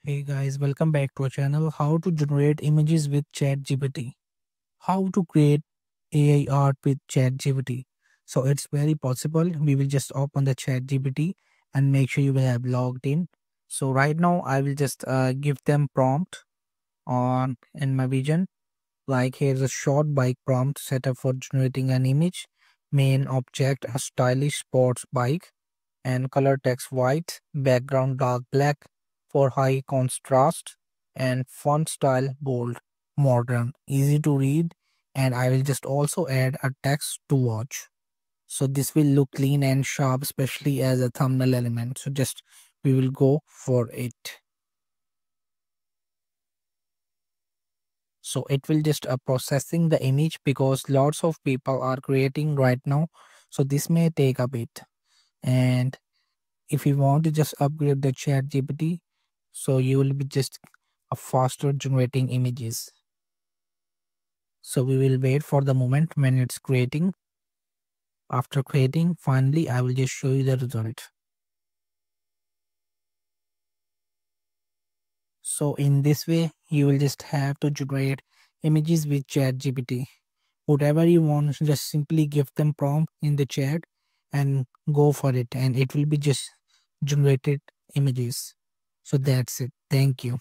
Hey guys, welcome back to our channel. How to generate images with ChatGPT. How to create AI art with ChatGPT. So it's very possible. We will just open the ChatGPT and make sure you will have logged in. So right now I will just give them prompt on in my vision. Like here's a short bike prompt setup for generating an image. Main object a stylish sports bike and color text white, background dark black for high contrast, and font style bold, modern, easy to read, and I will just also add a text to watch. So this will look clean and sharp, especially as a thumbnail element. So just we will go for it. So it will just processing the image because lots of people are creating right now. So this may take a bit. And if you want to just upgrade the chat GPT, so you will be just a faster generating images. So we will wait for the moment when it's creating. After creating, finally I will just show you the result. So in this way you will just have to generate images with chat GPT. Whatever you want, just simply give them prompt in the chat and go for it, and it will be just generated images. So that's it. Thank you.